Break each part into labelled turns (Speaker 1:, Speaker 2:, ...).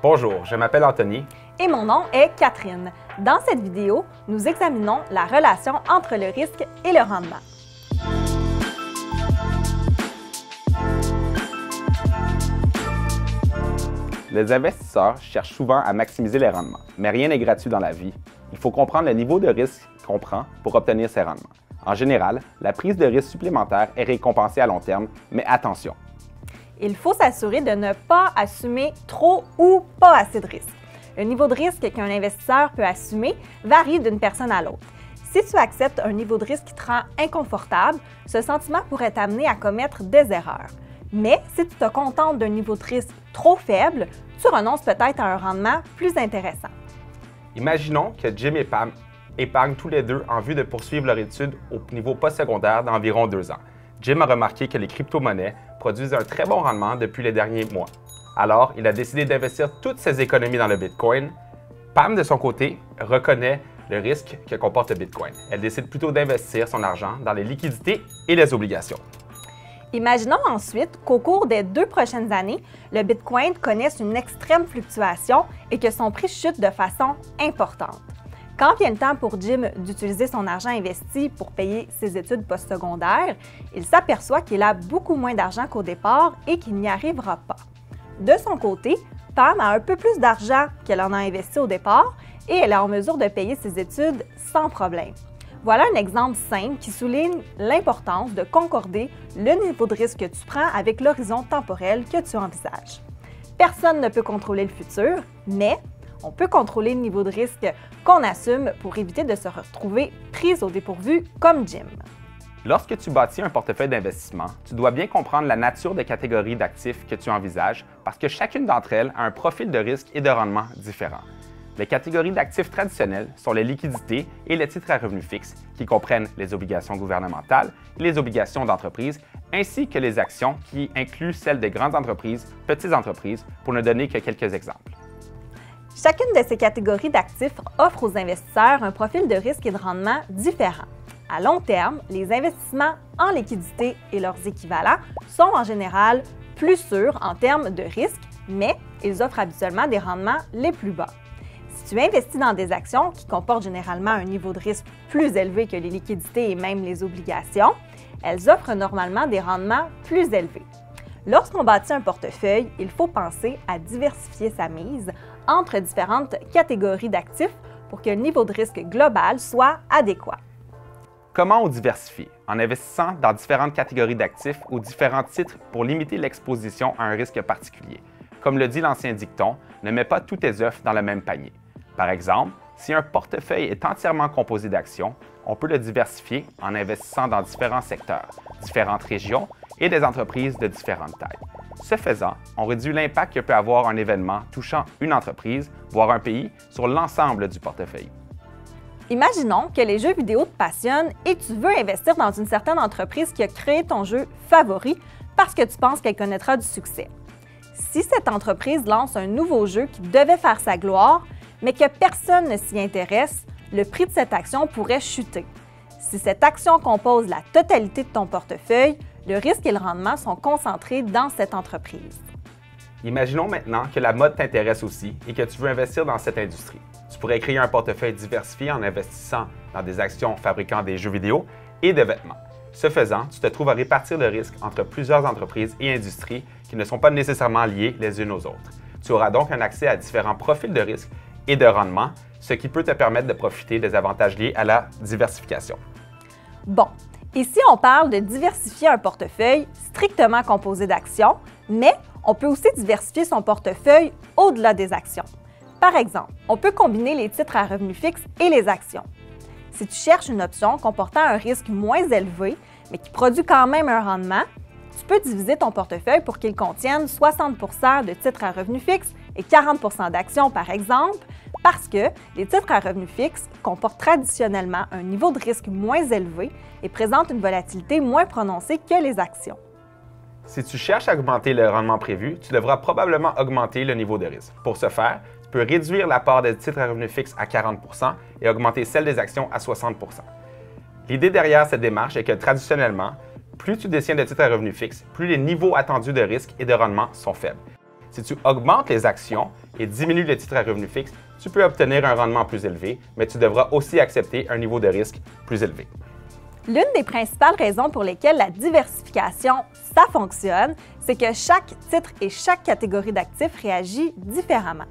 Speaker 1: Bonjour, je m'appelle Anthony.
Speaker 2: Et mon nom est Catherine. Dans cette vidéo, nous examinons la relation entre le risque et le rendement.
Speaker 1: Les investisseurs cherchent souvent à maximiser les rendements, mais rien n'est gratuit dans la vie. Il faut comprendre le niveau de risque qu'on prend pour obtenir ces rendements. En général, la prise de risque supplémentaire est récompensée à long terme, mais attention!
Speaker 2: Il faut s'assurer de ne pas assumer trop ou pas assez de risques. Le niveau de risque qu'un investisseur peut assumer varie d'une personne à l'autre. Si tu acceptes un niveau de risque qui te rend inconfortable, ce sentiment pourrait t'amener à commettre des erreurs. Mais si tu te contentes d'un niveau de risque trop faible, tu renonces peut-être à un rendement plus intéressant.
Speaker 1: Imaginons que Jim et Pam épargnent tous les deux en vue de poursuivre leur étude au niveau postsecondaire d'environ 2 ans. Jim a remarqué que les crypto-monnaies produisent un très bon rendement depuis les derniers mois. Alors, il a décidé d'investir toutes ses économies dans le Bitcoin. Pam, de son côté, reconnaît le risque que comporte le Bitcoin. Elle décide plutôt d'investir son argent dans les liquidités et les obligations.
Speaker 2: Imaginons ensuite qu'au cours des 2 prochaines années, le Bitcoin connaisse une extrême fluctuation et que son prix chute de façon importante. Quand vient le temps pour Jim d'utiliser son argent investi pour payer ses études postsecondaires, il s'aperçoit qu'il a beaucoup moins d'argent qu'au départ et qu'il n'y arrivera pas. De son côté, Pam a un peu plus d'argent qu'elle en a investi au départ et elle est en mesure de payer ses études sans problème. Voilà un exemple simple qui souligne l'importance de concorder le niveau de risque que tu prends avec l'horizon temporel que tu envisages. Personne ne peut contrôler le futur, mais on peut contrôler le niveau de risque qu'on assume pour éviter de se retrouver pris au dépourvu comme Jim.
Speaker 1: Lorsque tu bâtis un portefeuille d'investissement, tu dois bien comprendre la nature des catégories d'actifs que tu envisages parce que chacune d'entre elles a un profil de risque et de rendement différent. Les catégories d'actifs traditionnels sont les liquidités et les titres à revenus fixes, qui comprennent les obligations gouvernementales et les obligations d'entreprise, ainsi que les actions qui incluent celles des grandes entreprises, petites entreprises, pour ne donner que quelques exemples.
Speaker 2: Chacune de ces catégories d'actifs offre aux investisseurs un profil de risque et de rendement différent. À long terme, les investissements en liquidité et leurs équivalents sont en général plus sûrs en termes de risque, mais ils offrent habituellement des rendements les plus bas. Si tu investis dans des actions qui comportent généralement un niveau de risque plus élevé que les liquidités et même les obligations, elles offrent normalement des rendements plus élevés. Lorsqu'on bâtit un portefeuille, il faut penser à diversifier sa mise entre différentes catégories d'actifs pour que le niveau de risque global soit adéquat.
Speaker 1: Comment on diversifie? En investissant dans différentes catégories d'actifs ou différents titres pour limiter l'exposition à un risque particulier. Comme le dit l'ancien dicton, ne mets pas tous tes œufs dans le même panier. Par exemple, si un portefeuille est entièrement composé d'actions, on peut le diversifier en investissant dans différents secteurs, différentes régions et des entreprises de différentes tailles. Ce faisant, on réduit l'impact que peut avoir un événement touchant une entreprise, voire un pays, sur l'ensemble du portefeuille.
Speaker 2: Imaginons que les jeux vidéo te passionnent et tu veux investir dans une certaine entreprise qui a créé ton jeu favori parce que tu penses qu'elle connaîtra du succès. Si cette entreprise lance un nouveau jeu qui devait faire sa gloire, mais que personne ne s'y intéresse, le prix de cette action pourrait chuter. Si cette action compose la totalité de ton portefeuille, le risque et le rendement sont concentrés dans cette entreprise.
Speaker 1: Imaginons maintenant que la mode t'intéresse aussi et que tu veux investir dans cette industrie. Tu pourrais créer un portefeuille diversifié en investissant dans des actions fabriquant des jeux vidéo et de vêtements. Ce faisant, tu te trouves à répartir le risque entre plusieurs entreprises et industries qui ne sont pas nécessairement liées les unes aux autres. Tu auras donc un accès à différents profils de risque et de rendement, ce qui peut te permettre de profiter des avantages liés à la diversification.
Speaker 2: Bon, ici on parle de diversifier un portefeuille strictement composé d'actions, mais on peut aussi diversifier son portefeuille au-delà des actions. Par exemple, on peut combiner les titres à revenus fixes et les actions. Si tu cherches une option comportant un risque moins élevé, mais qui produit quand même un rendement, tu peux diviser ton portefeuille pour qu'il contienne 60 % de titres à revenus fixes et 40 % d'actions, par exemple, parce que les titres à revenus fixes comportent traditionnellement un niveau de risque moins élevé et présentent une volatilité moins prononcée que les actions.
Speaker 1: Si tu cherches à augmenter le rendement prévu, tu devras probablement augmenter le niveau de risque. Pour ce faire, tu peux réduire la part des titres à revenus fixes à 40 % et augmenter celle des actions à 60 %. L'idée derrière cette démarche est que traditionnellement, plus tu détiens de titres à revenus fixes, plus les niveaux attendus de risque et de rendement sont faibles. Si tu augmentes les actions et diminues le titre à revenu fixe, tu peux obtenir un rendement plus élevé, mais tu devras aussi accepter un niveau de risque plus élevé.
Speaker 2: L'une des principales raisons pour lesquelles la diversification, ça fonctionne, c'est que chaque titre et chaque catégorie d'actifs réagit différemment.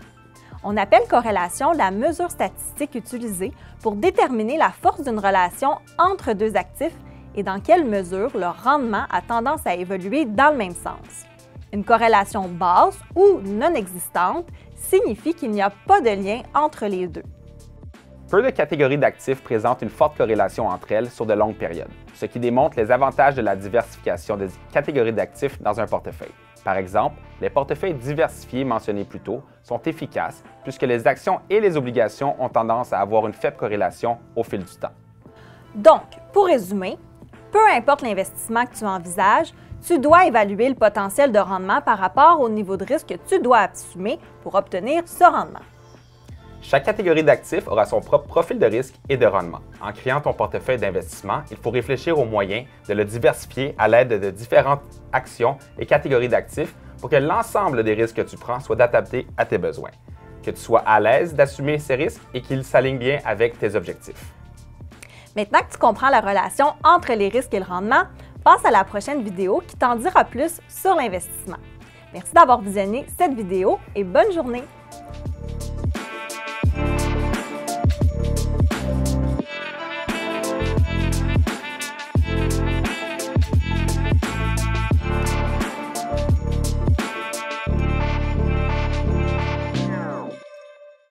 Speaker 2: On appelle corrélation la mesure statistique utilisée pour déterminer la force d'une relation entre deux actifs et dans quelle mesure leur rendement a tendance à évoluer dans le même sens. Une corrélation basse ou non existante signifie qu'il n'y a pas de lien entre les deux.
Speaker 1: Peu de catégories d'actifs présentent une forte corrélation entre elles sur de longues périodes, ce qui démontre les avantages de la diversification des catégories d'actifs dans un portefeuille. Par exemple, les portefeuilles diversifiés mentionnés plus tôt sont efficaces puisque les actions et les obligations ont tendance à avoir une faible corrélation au fil du temps.
Speaker 2: Donc, pour résumer, peu importe l'investissement que tu envisages, tu dois évaluer le potentiel de rendement par rapport au niveau de risque que tu dois assumer pour obtenir ce rendement.
Speaker 1: Chaque catégorie d'actifs aura son propre profil de risque et de rendement. En créant ton portefeuille d'investissement, il faut réfléchir aux moyens de le diversifier à l'aide de différentes actions et catégories d'actifs pour que l'ensemble des risques que tu prends soit adapté à tes besoins, que tu sois à l'aise d'assumer ces risques et qu'ils s'alignent bien avec tes objectifs.
Speaker 2: Maintenant que tu comprends la relation entre les risques et le rendement, passe à la prochaine vidéo qui t'en dira plus sur l'investissement. Merci d'avoir visionné cette vidéo et bonne journée!